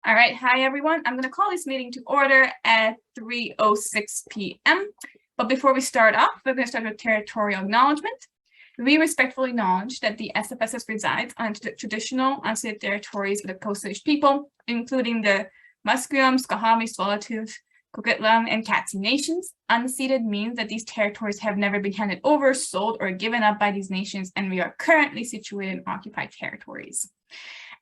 All right, hi everyone. I'm going to call this meeting to order at 3:06 p.m. But before we start off, we're going to start with Territorial Acknowledgement. We respectfully acknowledge that the SFSS resides on traditional unceded territories of the Coast Salish people, including the Musqueam, Squamish, Swallowtooth, Coquitlam, and Catsi nations. Unceded means that these territories have never been handed over, sold, or given up by these nations, and we are currently situated in occupied territories.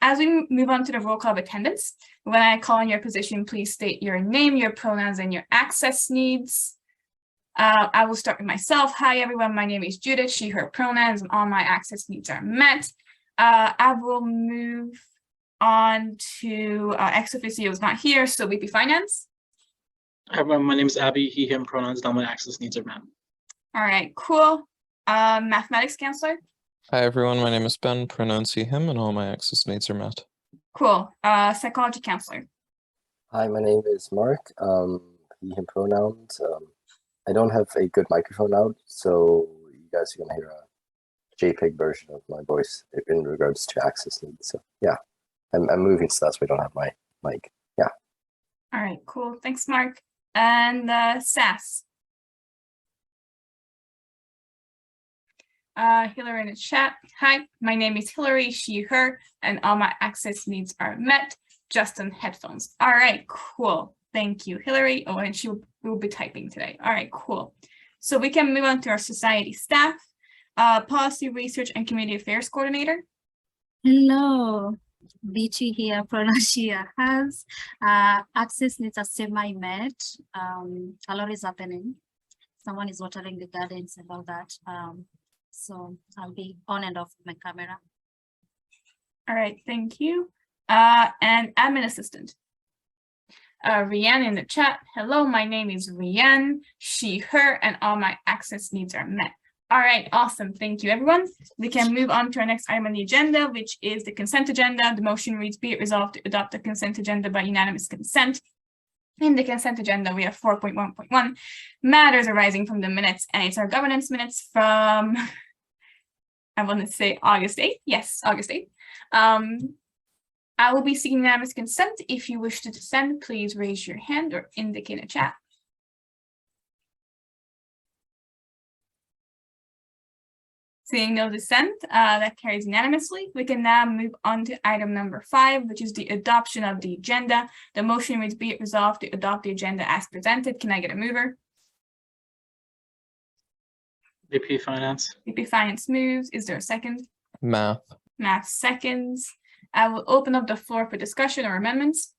As we move on to the roll call of attendance, when I call on your position, please state your name, your pronouns, and your access needs. I will start with myself. Hi, everyone. My name is Judith. She, her pronouns, and all my access needs are met. I will move on to ex officio is not here, so VP Finance. Hi, everyone. My name is Abby. He, him pronouns, and all my access needs are met. All right, cool. Mathematics counselor. Hi, everyone. My name is Ben. Pronouns he, him, and all my access needs are met. Cool. Psychology counselor. Hi, my name is Mark. He, him pronouns. I don't have a good microphone out, so you guys are going to hear a JPEG version of my voice in regards to access needs. So yeah, I'm moving so that's why I don't have my mic. Yeah. All right, cool. Thanks, Mark. And Sass. Hillary in the chat. Hi, my name is Hillary, she, her, and all my access needs are met. Justin, headphones. All right, cool. Thank you, Hillary. Oh, and she will be typing today. All right, cool. So we can move on to our society staff, policy research and community affairs coordinator. Hello, Beachy here, pronouns she, has. Access needs are semi-met. A lot is happening. Someone is watering the gardens and all that. So I'll be on and off my camera. All right, thank you. And admin assistant. Rianne in the chat. Hello, my name is Rianne, she, her, and all my access needs are met. All right, awesome. Thank you, everyone. We can move on to our next item on the agenda, which is the consent agenda. The motion reads, be it resolved to adopt the consent agenda by unanimous consent. In the consent agenda, we have 4.1.1 matters arising from the minutes, and it's our governance minutes from, I want to say August 8th. Yes, August 8th. I will be seeking unanimous consent. If you wish to dissent, please raise your hand or indicate in a chat. Seeing no dissent, that carries unanimously. We can now move on to item number 5, which is the adoption of the agenda. The motion reads, be it resolved to adopt the agenda as presented. Can I get a mover? VP Finance. VP Finance moves. Is there a second? Math. Math seconds. I will open up the floor for discussion or amendments.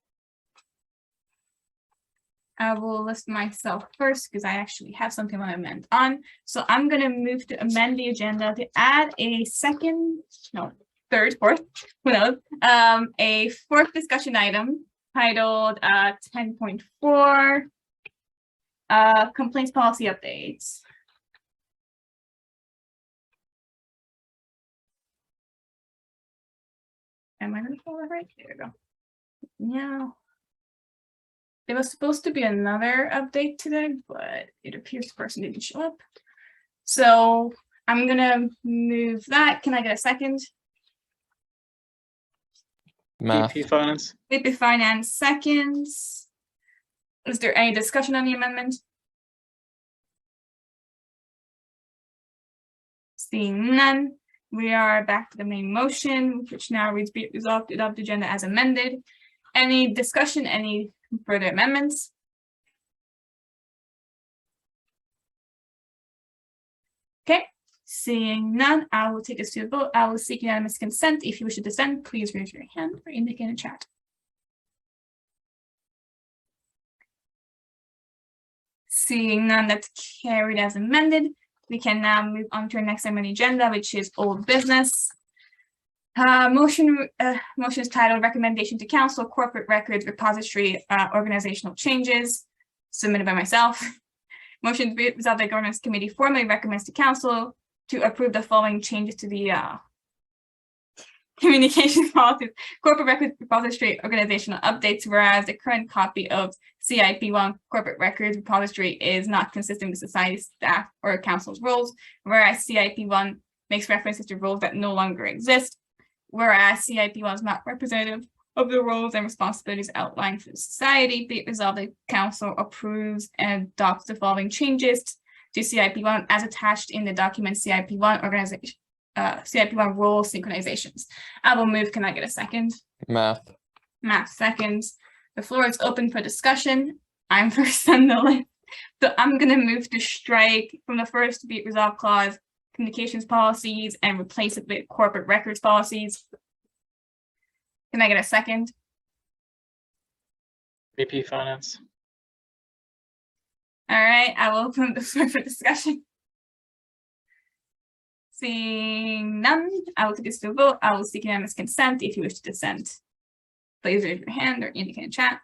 I will list myself first because I actually have something I want to amend on. So I'm going to move to amend the agenda to add a fourth, who knows, a fourth discussion item titled 10.4 complaints policy updates. Am I going to follow it right? There we go. Yeah. There was supposed to be another update today, but it appears the person didn't show up. So I'm going to move that. Can I get a second? Math. VP Finance. VP Finance seconds. Is there any discussion on the amendment? Seeing none. We are back to the main motion, which now reads, be it resolved to adopt the agenda as amended. Any discussion, any further amendments? Okay, seeing none, I will take us to a vote. I will seek unanimous consent. If you wish to dissent, please raise your hand or indicate in chat. Seeing none, that's carried as amended. We can now move on to our next item on the agenda, which is old business. Motion is titled Recommendation to Council, Corporate Records Repository Organizational Changes, submitted by myself. Motion to be resolved that the Governance Committee formally recommends to Council to approve the following changes to the communications policies, corporate records repository organizational updates, whereas the current copy of CIP1 corporate records repository is not consistent with society staff or council's roles, whereas CIP1 makes references to roles that no longer exist, whereas CIP1 is not representative of the roles and responsibilities outlined for the society. Be it resolved that council approves and adopts the following changes to CIP1 as attached in the document CIP1 organization, CIP1 role synchronizations. I will move. Can I get a second? Math. Matt seconds. The floor is open for discussion. I'm first on the list. So I'm going to move to strike from the first be it resolved clause communications policies and replace it with corporate records policies. Can I get a second? VP Finance. All right, I will open the floor for discussion. Seeing none, I will take this to a vote. I will seek unanimous consent. If you wish to dissent, please raise your hand or indicate in chat.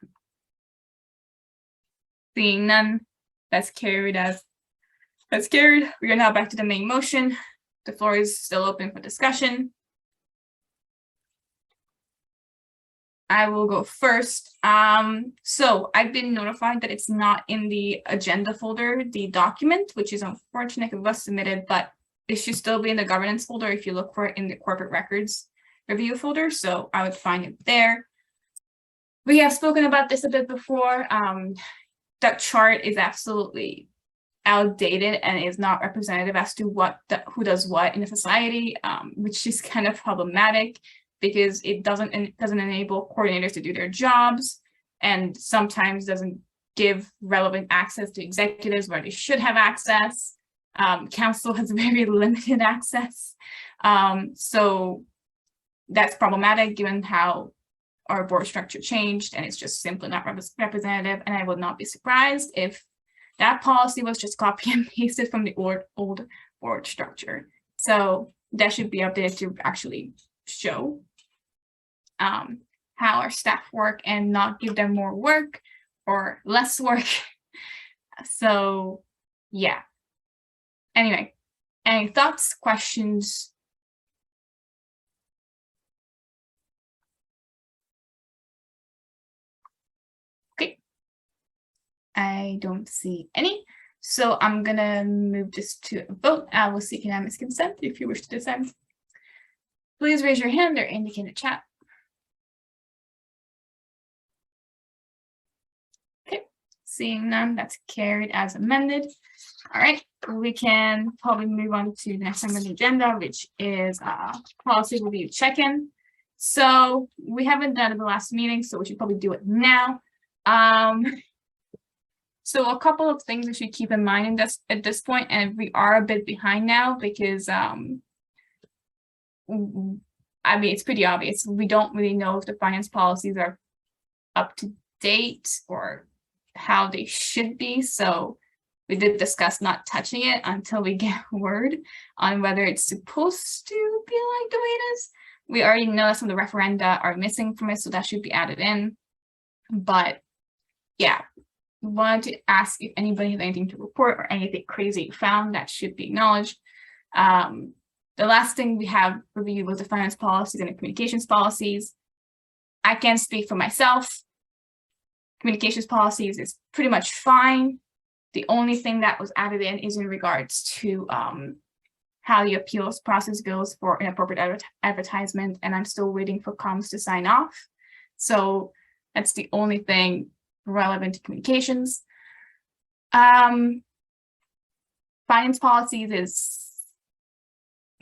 Seeing none, that's carried. We are now back to the main motion. The floor is still open for discussion. I will go first. So I've been notified that it's not in the agenda folder, the document, which is unfortunate. It was submitted, but it should still be in the governance folder if you look for it in the corporate records review folder. So I would find it there. We have spoken about this a bit before. That chart is absolutely outdated and is not representative as to who does what in a society, which is kind of problematic because it doesn't enable coordinators to do their jobs and sometimes doesn't give relevant access to executives where they should have access. Council has very limited access. So that's problematic given how our board structure changed and it's just simply not representative. And I would not be surprised if that policy was just copy and pasted from the old board structure. So that should be updated to actually show how our staff work and not give them more work or less work. So yeah. Anyway, any thoughts, questions? Okay. I don't see any. So I'm gonna move this to a vote. I will seek unanimous consent if you wish to dissent. Please raise your hand or indicate in the chat. Okay, seeing none, that's carried as amended. All right, we can probably move on to the next item on the agenda, which is policy review check-in. So we haven't done it the last meeting, so we should probably do it now. So a couple of things we should keep in mind at this point, and we are a bit behind now because I mean, it's pretty obvious. We don't really know if the finance policies are up to date or how they should be. So we did discuss not touching it until we get word on whether it's supposed to be like the way it is. We already know some of the referenda are missing from it, so that should be added in. But yeah, wanted to ask if anybody has anything to report or anything crazy you found that should be acknowledged. The last thing we have reviewed was the finance policies and the communications policies. I can't speak for myself. Communications policies is pretty much fine. The only thing that was added in is in regards to how the appeals process goes for inappropriate advertisement, and I'm still waiting for comms to sign off. So that's the only thing relevant to communications. Finance policies is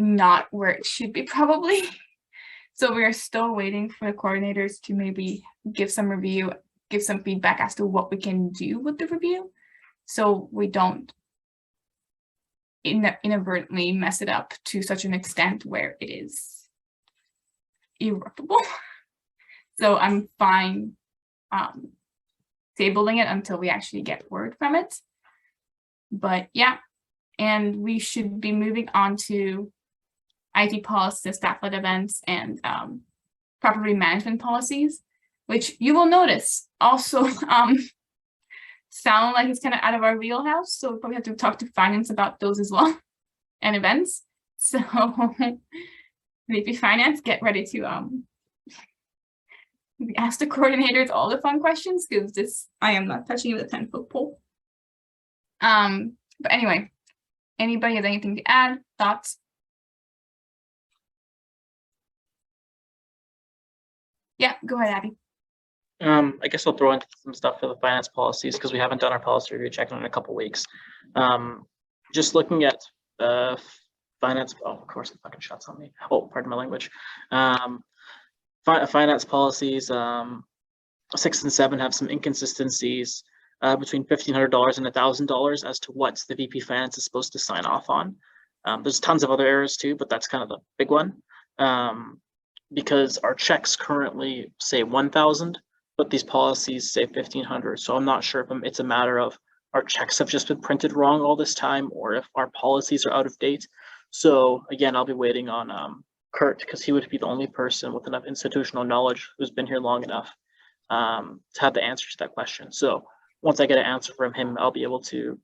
not where it should be probably. So we're still waiting for the coordinators to maybe give some review, give some feedback as to what we can do with the review, so we don't inadvertently mess it up to such an extent where it is irreparable. So I'm fine tabling it until we actually get word from it. But yeah, and we should be moving on to IT policies, staff-led events, and property management policies, which you will notice also sound like it's kind of out of our wheelhouse. So we probably have to talk to finance about those as well and events. So maybe finance, get ready to ask the coordinators all the fun questions, because I am not touching with a 10-foot pole. But anyway, anybody has anything to add? Thoughts? Yeah, go ahead, Abby. I guess I'll throw in some stuff for the finance policies because we haven't done our policy review check in a couple weeks. Just looking at finance. Oh, of course, the fucking shots on me. Oh, pardon my language. Finance policies 6 and 7 have some inconsistencies between $1,500 and $1,000 as to what the VP Finance is supposed to sign off on. There's tons of other errors too, but that's kind of the big one. Because our checks currently say 1,000, but these policies say 1,500. So I'm not sure if it's a matter of our checks have just been printed wrong all this time, or if our policies are out of date. So again, I'll be waiting on Kurt, because he would be the only person with enough institutional knowledge who's been here long enough to have the answer to that question. So once I get an answer from him, I'll be able to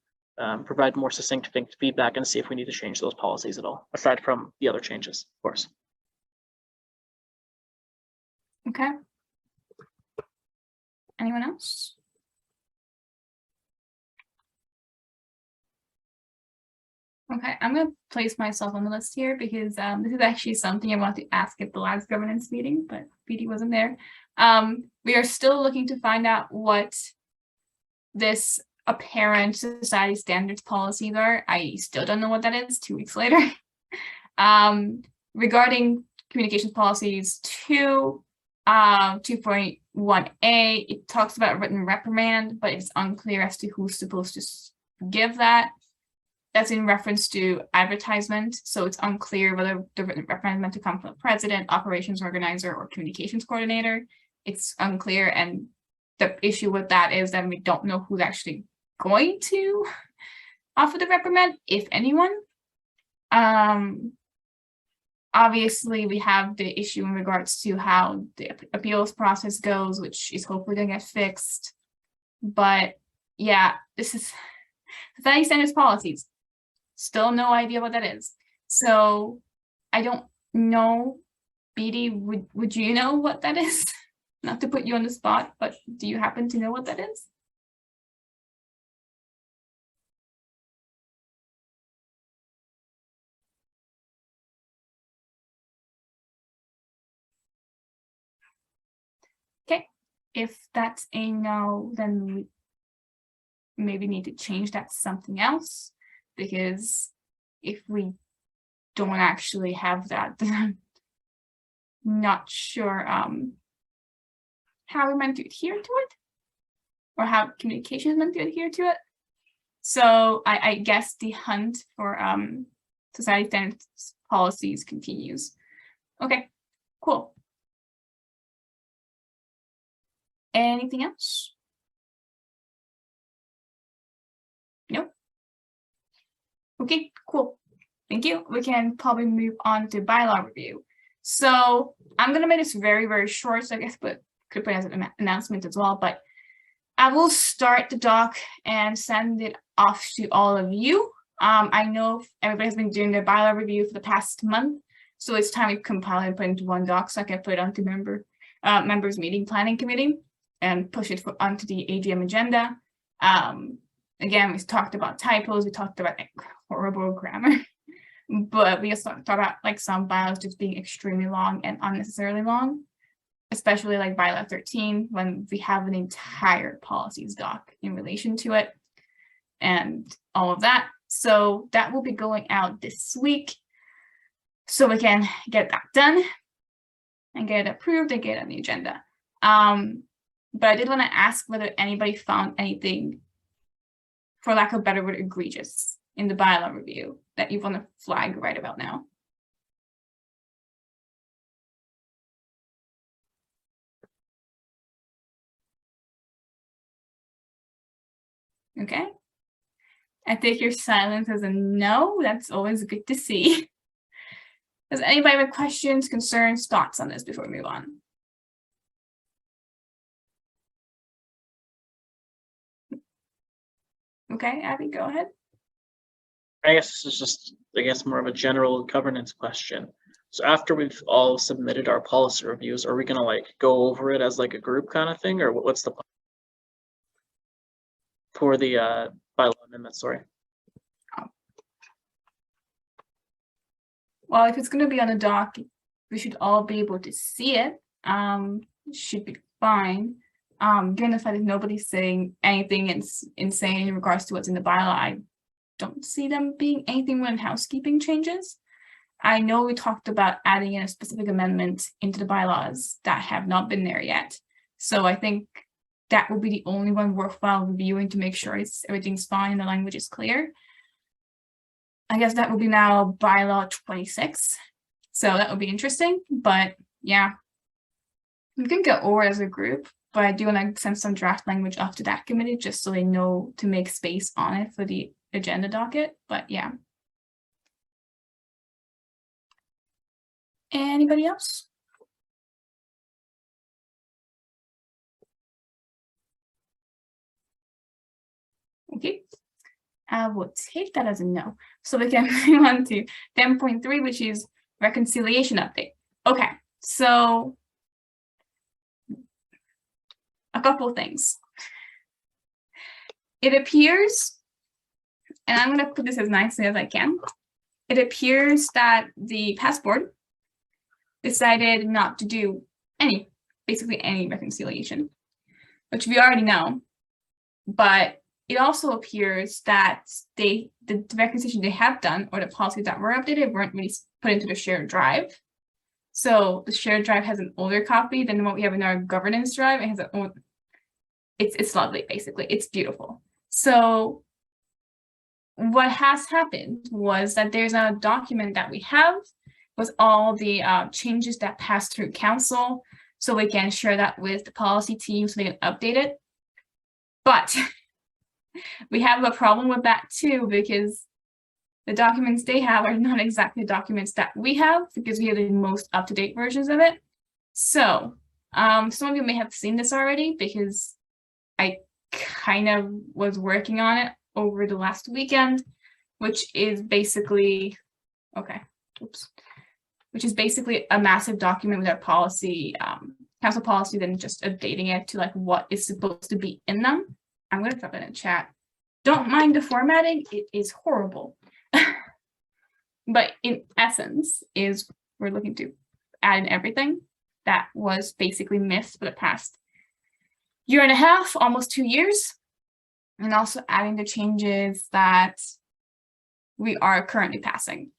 provide more succinct feedback and see if we need to change those policies at all, aside from the other changes, of course. Okay. Anyone else? Okay, I'm going to place myself on the list here because this is actually something I want to ask at the last governance meeting, but PD wasn't there. We are still looking to find out what this apparent society standards policies are. I still don't know what that is 2 weeks later. Regarding communications policies 2.1a, it talks about written reprimand, but it's unclear as to who's supposed to give that. That's in reference to advertisement, so it's unclear whether the written reprimand meant to come from the president, operations organizer, or communications coordinator. It's unclear, and the issue with that is that we don't know who's actually going to offer the reprimand, if anyone. Obviously, we have the issue in regards to how the appeals process goes, which is hopefully going to get fixed. But yeah, this is society standards policies. Still no idea what that is. So I don't know, BD, would you know what that is? Not to put you on the spot, but do you happen to know what that is? Okay, if that's a no, then we maybe need to change that to something else, because if we don't actually have that, then I'm not sure how we're meant to adhere to it, or how communication is meant to adhere to it. So I guess the hunt for society standards policies continues. Okay, cool. Anything else? Nope. Okay, cool. Thank you. We can probably move on to bylaw review. So I'm going to make this very, very short, so I guess, but could put it as an announcement as well. But I will start the doc and send it off to all of you. I know everybody's been doing their bylaw review for the past month, so it's time we compile and put into one doc so I can put it onto members meeting planning committee and push it onto the AGM agenda. Again, we talked about typos, we talked about horrible grammar, but we also talked about like some bylaws just being extremely long and unnecessarily long, especially like bylaw 13, when we have an entire policies doc in relation to it and all of that. So that will be going out this week, so we can get that done and get it approved and get it on the agenda. But I did want to ask whether anybody found anything, for lack of a better word, egregious in the bylaw review that you want to flag right about now. Okay. I take your silence as a no. That's always good to see. Does anybody have questions, concerns, thoughts on this before we move on? Okay, Abby, go ahead. I guess this is just, more of a general governance question. So after we've all submitted our policy reviews, are we gonna like go over it as like a group kind of thing, or what's the plan for the bylaw amendment? Sorry. Well, if it's going to be on the doc, we should all be able to see it. should be fine. Given the fact that nobody's saying anything insane in regards to what's in the bylaw, I don't see them being anything more than housekeeping changes. I know we talked about adding in a specific amendment into the bylaws that have not been there yet. So I think that will be the only one worthwhile reviewing to make sure everything's fine and the language is clear. I guess that will be now bylaw 26. So that would be interesting, but yeah, we can go over as a group, but I do want to send some draft language off to that committee just so they know to make space on it for the agenda docket, but yeah. Anybody else? Okay, I will take that as a no. So we can move on to 10.3, which is reconciliation update. Okay, so a couple of things. It appears, and I'm going to put this as nicely as I can. It appears that the past board decided not to do basically any reconciliation, which we already know, but it also appears that the reconciliation they have done, or the policies that were updated, weren't really put into the shared drive. So the shared drive has an older copy than what we have in our governance drive. It has an old, it's lovely, basically. It's beautiful. So what has happened was that there's a document that we have with all the changes that passed through council, so we can share that with the policy team so they can update it. But we have a problem with that too, because the documents they have are not exactly the documents that we have, because we have the most up-to-date versions of it. So some of you may have seen this already, because I kind of was working on it over the last weekend, which is basically, which is basically a massive document with our policy, council policy, then just updating it to like what is supposed to be in them. I'm going to drop it in chat. Don't mind the formatting, it is horrible. But in essence, is we're looking to add in everything that was basically missed for the past year and a half, almost 2 years, and also adding the changes that we are currently passing.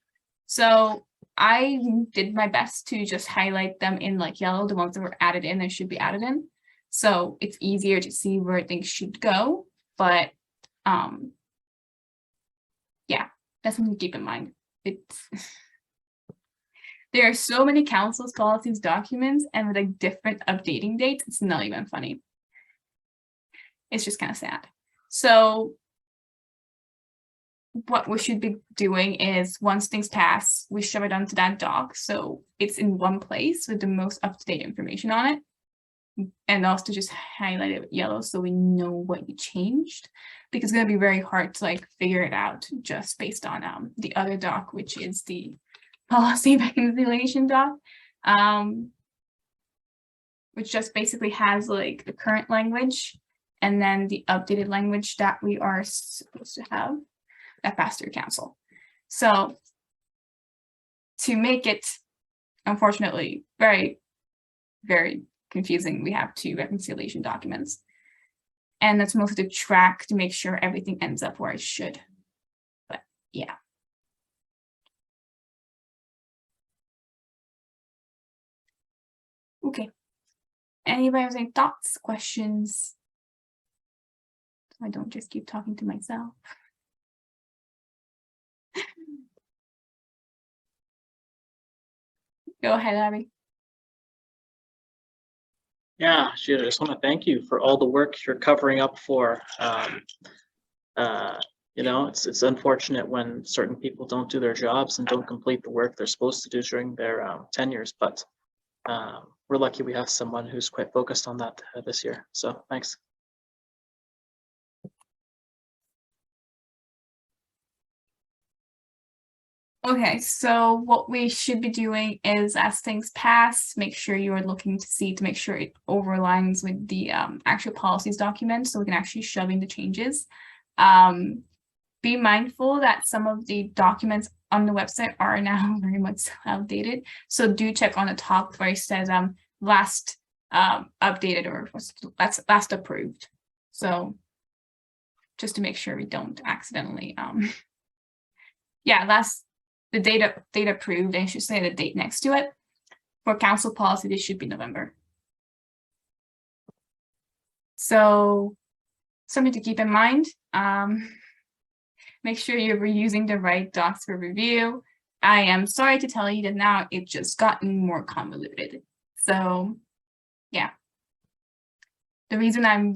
So I did my best to just highlight them in like yellow, the ones that were added in and should be added in. So it's easier to see where things should go, but yeah, that's something to keep in mind. It's there are so many councils, policies, documents, and with like different updating dates, it's not even funny. It's just kind of sad. So what we should be doing is once things pass, we shove it onto that doc. So it's in one place with the most up-to-date information on it. And also just highlight it with yellow so we know what you changed, because it's going to be very hard to like figure it out just based on the other doc, which is the policy reconciliation doc, which just basically has like the current language and then the updated language that we are supposed to have that passed through council. So to make it, unfortunately, very, very confusing, we have 2 reconciliation documents, and that's mostly to track to make sure everything ends up where it should. But yeah. Okay. Anybody have any thoughts, questions? So I don't just keep talking to myself. Go ahead, Abby. Yeah, I just want to thank you for all the work you're covering up for. You know, it's unfortunate when certain people don't do their jobs and don't complete the work they're supposed to do during their tenures, but we're lucky we have someone who's quite focused on that this year. So thanks. Okay, so what we should be doing is, as things pass, make sure you are looking to see to make sure it overlines with the actual policies document, so we can actually shove in the changes. Be mindful that some of the documents on the website are now very much outdated, so do check on the top where it says last updated or was last approved. So just to make sure we don't accidentally, the date approved, and I should say the date next to it. For council policy, this should be November. So something to keep in mind. Make sure you're reusing the right docs for review. I am sorry to tell you that now it's just gotten more convoluted. So yeah, the reason I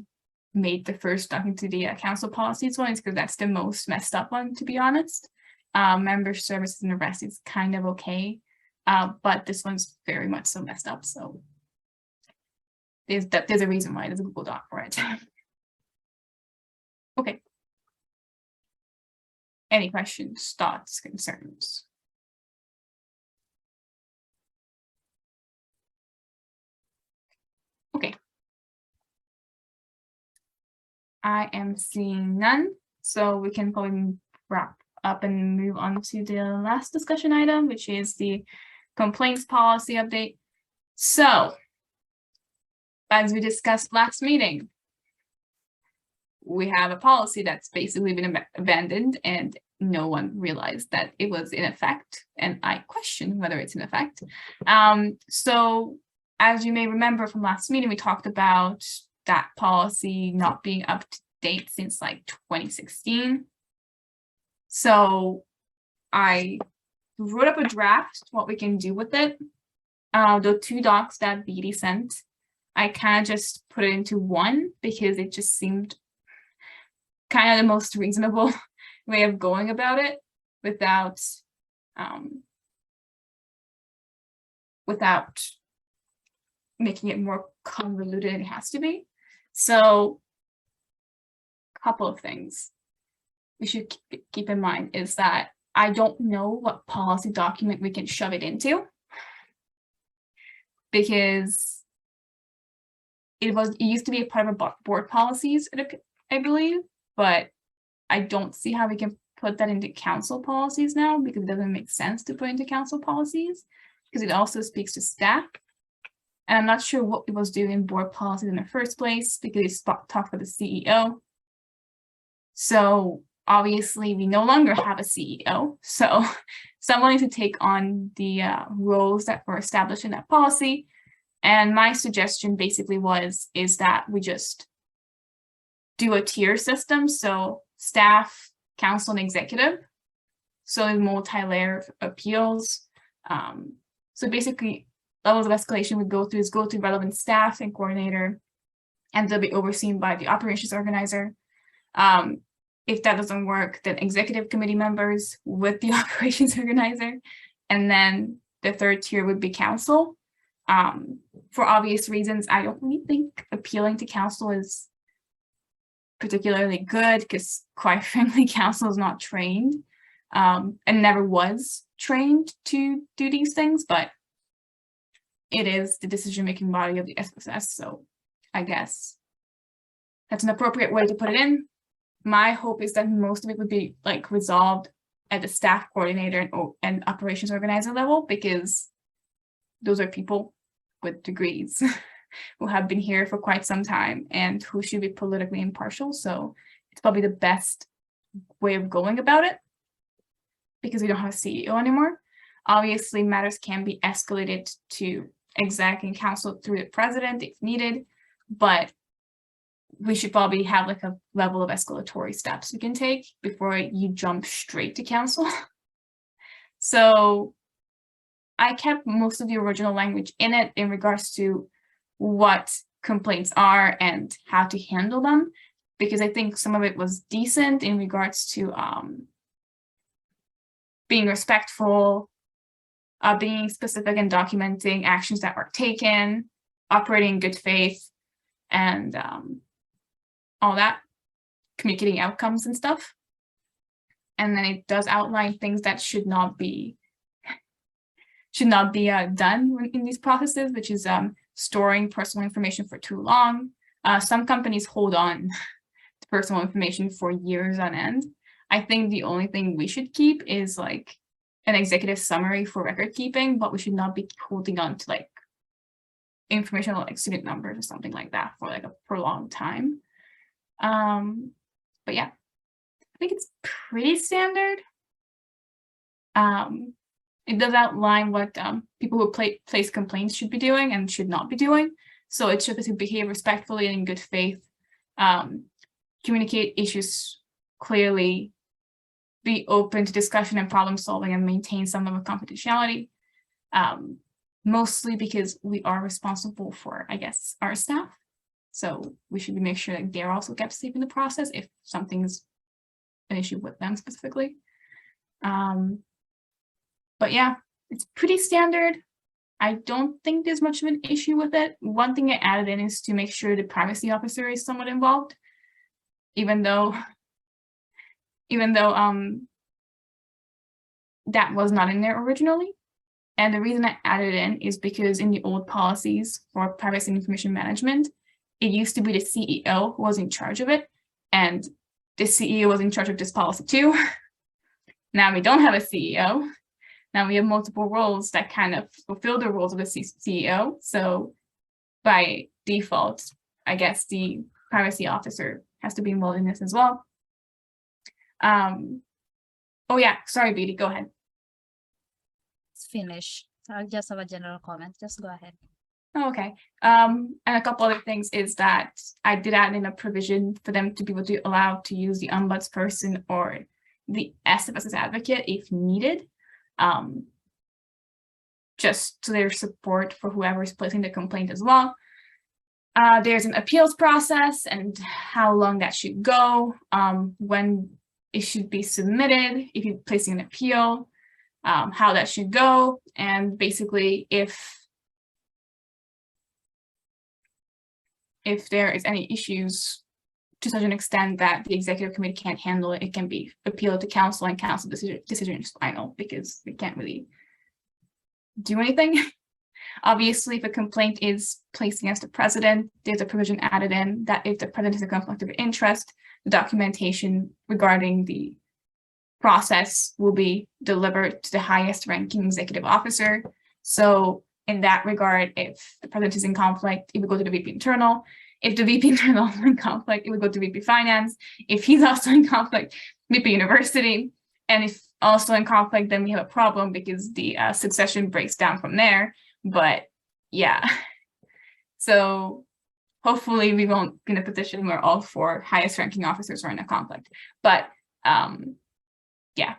made the first document to the council policies one is because that's the most messed up one, to be honest. Member services and the rest is kind of okay, but this one's very much so messed up. So there's a reason why there's a Google Doc for it. Okay. Any questions, thoughts, concerns? Okay. I am seeing none, so we can probably wrap up and move on to the last discussion item, which is the complaints policy update. So, as we discussed last meeting, we have a policy that's basically been abandoned and no one realized that it was in effect, and I question whether it's in effect. So as you may remember from last meeting, we talked about that policy not being up to date since like 2016. So I wrote up a draft, what we can do with it. The 2 docs that BD sent, I kind of just put it into one because it just seemed kind of the most reasonable way of going about it without making it more convoluted than it has to be. So a couple of things we should keep in mind is that I don't know what policy document we can shove it into, because it used to be a part of our board policies, I believe, but I don't see how we can put that into council policies now, because it doesn't make sense to put into council policies, because it also speaks to staff. And I'm not sure what it was doing in board policies in the first place, because it talked about the CEO. So obviously we no longer have a CEO. So someone needs to take on the roles that were established in that policy. And my suggestion basically is that we just do a tier system. So staff, council, and executive. So multi-layer appeals. So basically levels of escalation would go through relevant staff and coordinator, and they'll be overseen by the operations organizer. If that doesn't work, then executive committee members with the operations organizer. And then the third tier would be council. For obvious reasons, I don't really think appealing to council is particularly good, because quite frankly, council is not trained and never was trained to do these things, but it is the decision-making body of the SFSS. So I guess that's an appropriate way to put it in. My hope is that most of it would be like resolved at the staff coordinator and operations organizer level, because those are people with degrees who have been here for quite some time and who should be politically impartial. So it's probably the best way of going about it, because we don't have a CEO anymore. Obviously, matters can be escalated to exec and council through the president if needed, but we should probably have like a level of escalatory steps we can take before you jump straight to council. So I kept most of the original language in it in regards to what complaints are and how to handle them, because I think some of it was decent in regards to being respectful, being specific and documenting actions that were taken, operating in good faith, and all that, communicating outcomes and stuff. And then it does outline things that should not be done in these processes, which is storing personal information for too long. Some companies hold on to personal information for years on end. I think the only thing we should keep is like an executive summary for record keeping, but we should not be holding on to like information on like student numbers or something like that for like a prolonged time. But yeah, I think it's pretty standard. It does outline what people who place complaints should be doing and should not be doing. So it should behave respectfully and in good faith, communicate issues clearly, be open to discussion and problem solving, and maintain some level of confidentiality. Mostly because we are responsible for, I guess, our staff. So we should make sure that they're also kept safe in the process if something's an issue with them specifically. But yeah, it's pretty standard. I don't think there's much of an issue with it. One thing I added in is to make sure the privacy officer is somewhat involved, even though that was not in there originally. And the reason I added it in is because in the old policies for privacy and information management, it used to be the CEO who was in charge of it, and the CEO was in charge of this policy too. Now we don't have a CEO. Now we have multiple roles that kind of fulfill the roles of the CEO. So by default, I guess the privacy officer has to be involved in this as well. Oh yeah, sorry, Beatty, go ahead. Let's finish. I'll just have a general comment. Just go ahead. Oh, okay. And a couple other things is that I did add in a provision for them to be able to allow to use the ombudsperson or the SFSS advocate if needed. Just to their support for whoever is placing the complaint as well. There's an appeals process and how long that should go, when it should be submitted, if you're placing an appeal, how that should go, and basically if there is any issues to such an extent that the executive committee can't handle it, it can be appealed to council, and council decision is final because they can't really do anything. Obviously, if a complaint is placed against the president, there's a provision added in that if the president has a conflict of interest, the documentation regarding the process will be delivered to the highest ranking executive officer. So in that regard, if the president is in conflict, it would go to the VP internal. If the VP internal is in conflict, it would go to VP finance. If he's also in conflict, VP university. And if also in conflict, then we have a problem because the succession breaks down from there. But yeah, so hopefully we won't be in a position where all four highest ranking officers are in a conflict. But yeah,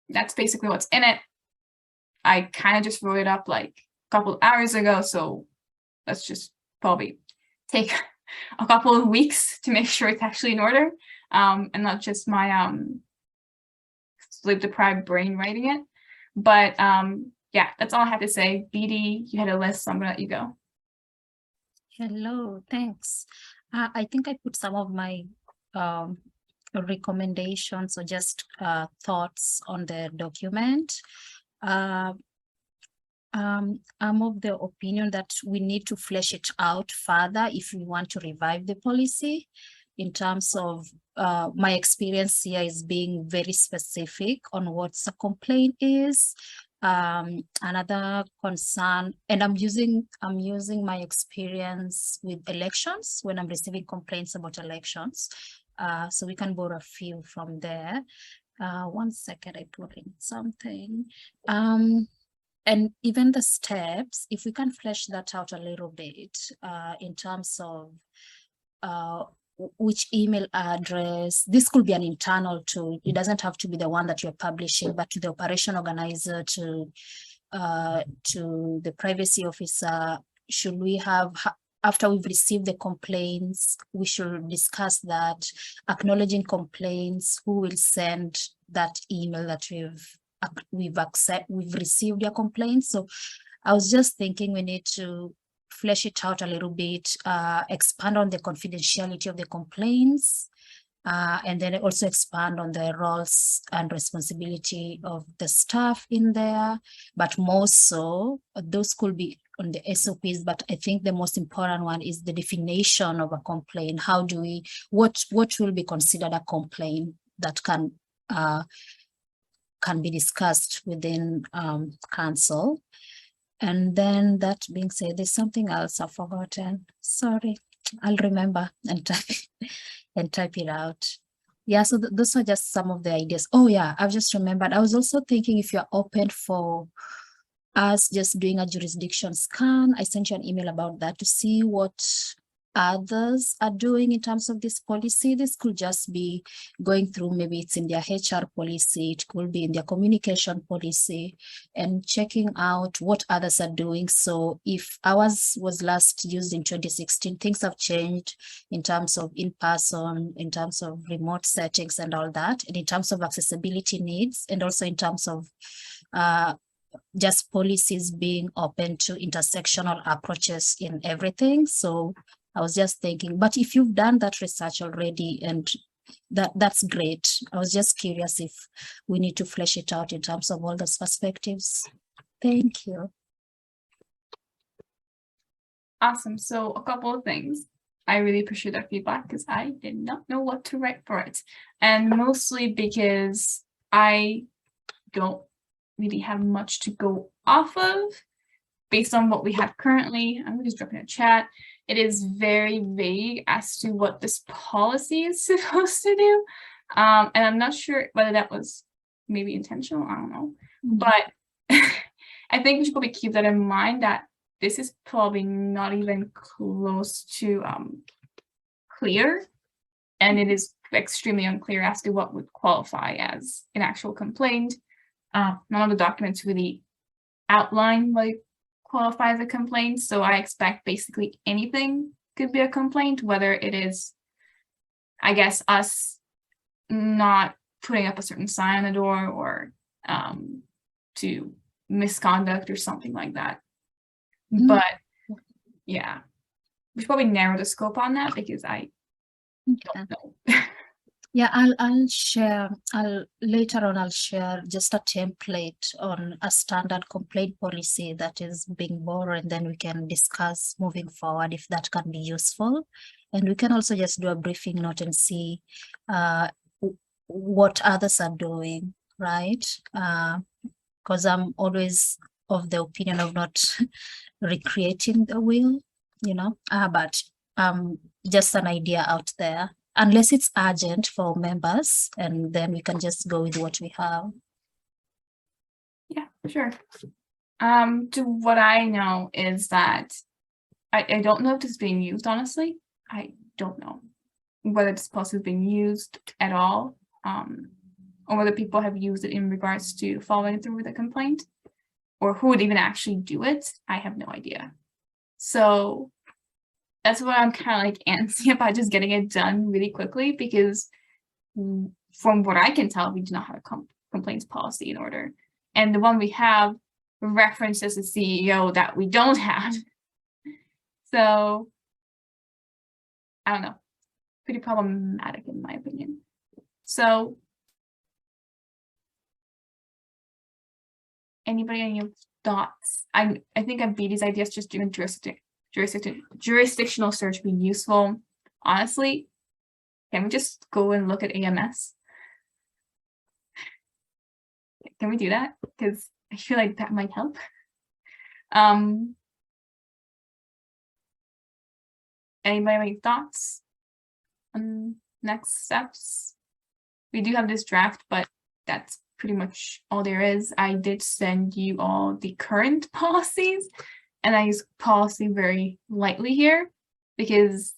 that's basically what's in it. I kind of just wrote it up like a couple of hours ago, so let's just probably take a couple of weeks to make sure it's actually in order, and not just my sleep-deprived brain writing it. But yeah, that's all I have to say. BD, you had a list, so I'm gonna let you go. Hello, thanks. I think I put some of my recommendations or just thoughts on the document. I'm of the opinion that we need to flesh it out further if we want to revive the policy. In terms of my experience here is being very specific on what the complaint is. Another concern, and I'm using my experience with elections when I'm receiving complaints about elections. So we can borrow a few from there. 1 second, I put in something. And even the steps, if we can flesh that out a little bit in terms of which email address, this could be an internal tool. It doesn't have to be the one that you're publishing, but to the operation organizer, to the privacy officer. Should we have, after we've received the complaints, we should discuss that, acknowledging complaints, who will send that email that we've received your complaints. So I was just thinking we need to flesh it out a little bit, expand on the confidentiality of the complaints, and then also expand on the roles and responsibility of the staff in there. But more so, those could be on the SOPs, but I think the most important one is the definition of a complaint. How do we, what will be considered a complaint that can be discussed within council? And then that being said, there's something else I've forgotten. Sorry, I'll remember and type it out. Yeah, so those are just some of the ideas. Oh yeah, I've just remembered. I was also thinking if you're open for us just doing a jurisdiction scan. I sent you an email about that to see what others are doing in terms of this policy. This could just be going through, maybe it's in their HR policy, it could be in their communication policy, and checking out what others are doing. So if ours was last used in 2016, things have changed in terms of in-person, in terms of remote settings and all that, and in terms of accessibility needs, and also in terms of just policies being open to intersectional approaches in everything. So I was just thinking, but if you've done that research already, and that's great. I was just curious if we need to flesh it out in terms of all those perspectives. Thank you. Awesome. So a couple of things. I really appreciate that feedback because I did not know what to write for it. And mostly because I don't really have much to go off of based on what we have currently. I'm just dropping a chat. It is very vague as to what this policy is supposed to do. And I'm not sure whether that was maybe intentional. I don't know. But I think we should probably keep that in mind, that this is probably not even close to clear. And it is extremely unclear as to what would qualify as an actual complaint. None of the documents really outline what qualifies a complaint. So I expect basically anything could be a complaint, whether it is, I guess, us not putting up a certain sign on the door, or to misconduct or something like that. But yeah, we should probably narrow the scope on that because I don't know. Yeah, later on I'll share just a template on a standard complaint policy that is being borrowed, and then we can discuss moving forward if that can be useful. And we can also just do a briefing note and see what others are doing, right? Because I'm always of the opinion of not recreating the wheel, you know, but just an idea out there. Unless it's urgent for members, and then we can just go with what we have. Yeah, for sure. To what I know is that I don't know if this is being used, honestly. I don't know whether this policy is being used at all, or whether people have used it in regards to following through with a complaint, or who would even actually do it. I have no idea. So that's what I'm kind of like antsy about, just getting it done really quickly, because from what I can tell, we do not have a complaints policy in order. And the one we have references the CEO that we don't have. So I don't know, pretty problematic in my opinion. So anybody, any thoughts? I think I'd be these ideas just doing jurisdictional search be useful. Honestly, can we just go and look at AMS? Can we do that? Because I feel like that might help. Anybody have any thoughts on next steps? We do have this draft, but that's pretty much all there is. I did send you all the current policies, and I use policy very lightly here because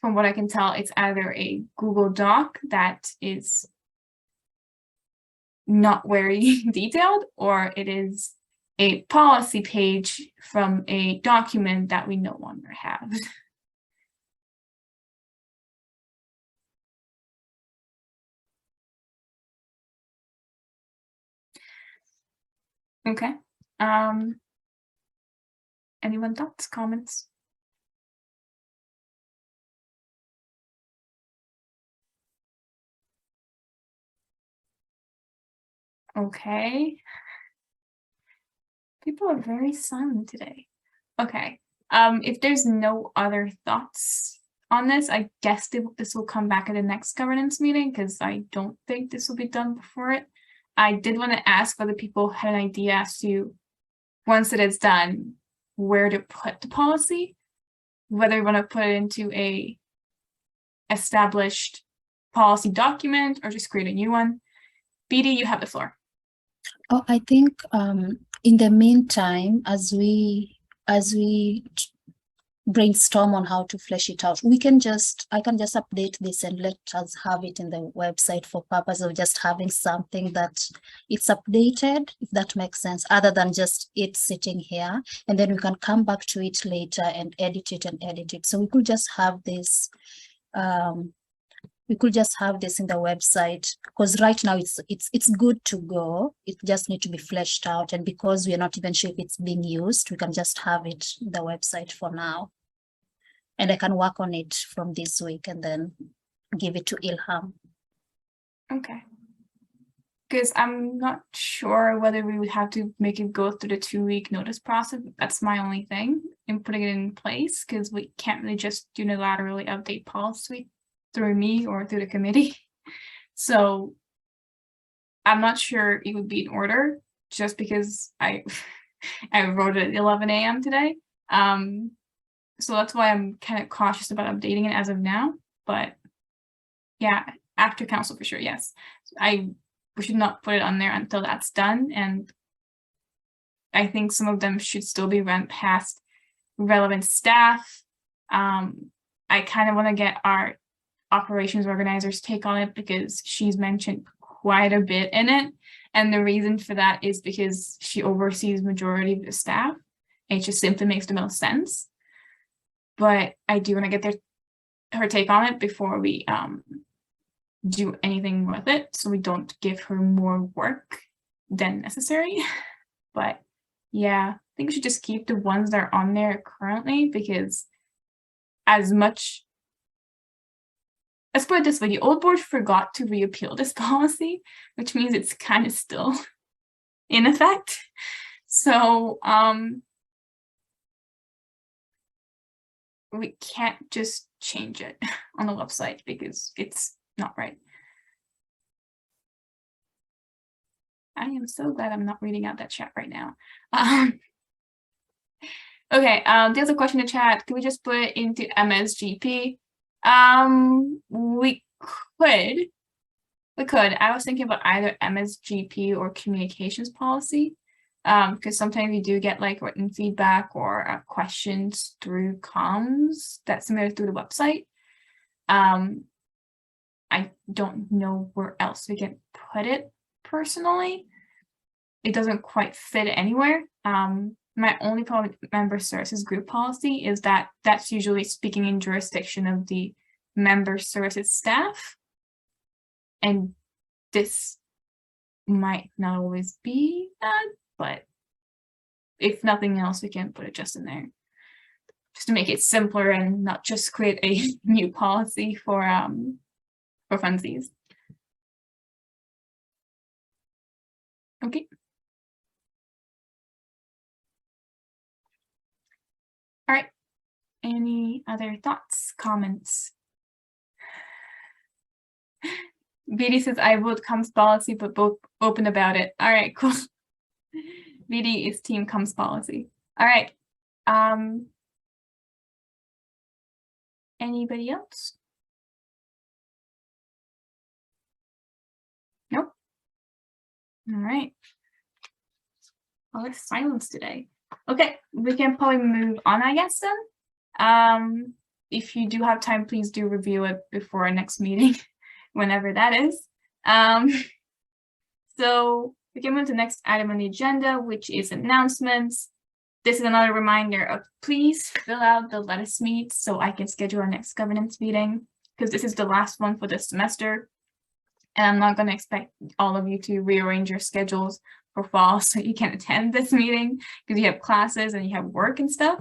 from what I can tell, it's either a Google Doc that is not very detailed, or it is a policy page from a document that we no longer have. Okay. Anyone thoughts, comments? Okay. People are very silent today. Okay. If there's no other thoughts on this, I guess this will come back at the next governance meeting, because I don't think this will be done before it. I did want to ask whether people had an idea as to once it is done, where to put the policy, whether we want to put it into a established policy document or just create a new one. BD, you have the floor. Oh, I think in the meantime, as we brainstorm on how to flesh it out, I can just update this and let us have it in the website for purpose of just having something that it's updated, if that makes sense, other than just it sitting here, and then we can come back to it later and edit it. So we could just have this in the website, because right now it's good to go. It just needs to be fleshed out, and because we are not even sure if it's being used, we can just have it in the website for now. And I can work on it from this week and then give it to Ilham. Okay. Because I'm not sure whether we would have to make it go through the 2-week notice process. That's my only thing in putting it in place, because we can't really just unilaterally update policy through me or through the committee. So I'm not sure it would be in order, just because I wrote it at 11 a.m. today. So that's why I'm kind of cautious about updating it as of now. But yeah, after council for sure, yes. We should not put it on there until that's done. And I think some of them should still be run past relevant staff. I kind of want to get our operations organizer's take on it, because she's mentioned quite a bit in it. And the reason for that is because she oversees majority of the staff. It just simply makes the most sense. But I do want to get her take on it before we do anything with it, so we don't give her more work than necessary. But yeah, I think we should just keep the ones that are on there currently, because as much, let's put it this way, the old board forgot to reappeal this policy, which means it's kind of still in effect. So we can't just change it on the website because it's not right. I am so glad I'm not reading out that chat right now. Okay, there's a question in the chat. Can we just put it into MSGP? We could. I was thinking about either MSGP or communications policy, because sometimes you do get like written feedback or questions through comms that's submitted through the website. I don't know where else we can put it personally. It doesn't quite fit anywhere. My only problem with member services group policy is that that's usually speaking in jurisdiction of the member services staff. And this might not always be that, but if nothing else, we can put it just in there, just to make it simpler and not just create a new policy for funsies. Okay. All right. Any other thoughts, comments? BD says I vote comms policy, but both open about it. All right, cool. BD is team comms policy. All right. Anybody else? Nope. All right. Well, there's silence today. Okay, we can probably move on, I guess, then. If you do have time, please do review it before our next meeting, whenever that is. So we can move to the next item on the agenda, which is announcements. This is another reminder of please fill out the Let Us Meet so I can schedule our next governance meeting, because this is the last one for this semester. And I'm not going to expect all of you to rearrange your schedules for fall so you can attend this meeting, because you have classes and you have work and stuff.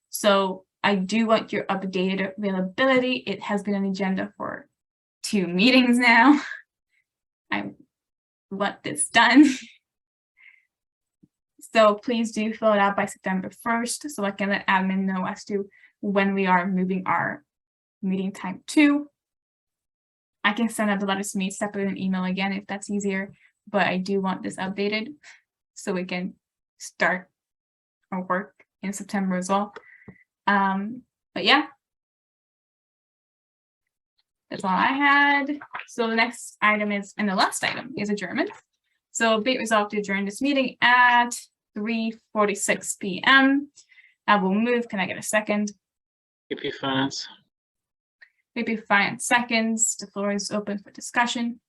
So I do want your updated availability. It has been on the agenda for 2 meetings now. I want this done. So please do fill it out by September 1st so I can let admin know as to when we are moving our meeting time to. I can send out the Let Us Meet separate in email again if that's easier, but I do want this updated so we can start our work in September as well. But yeah, that's all I had. So the next item is, and the last item is adjournment. So be it resolved to adjourn this meeting at 3:46 p.m. I will move. Can I get a second? AP Finance. Maybe Finance seconds. The floor is open for discussion.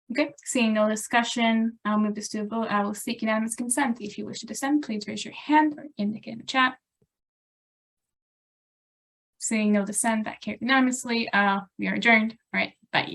Okay, seeing no discussion, I'll move this to a vote. I will seek unanimous consent. If you wish to dissent, please raise your hand or indicate in the chat. Seeing no dissent, that carried unanimously. We are adjourned. All right, bye.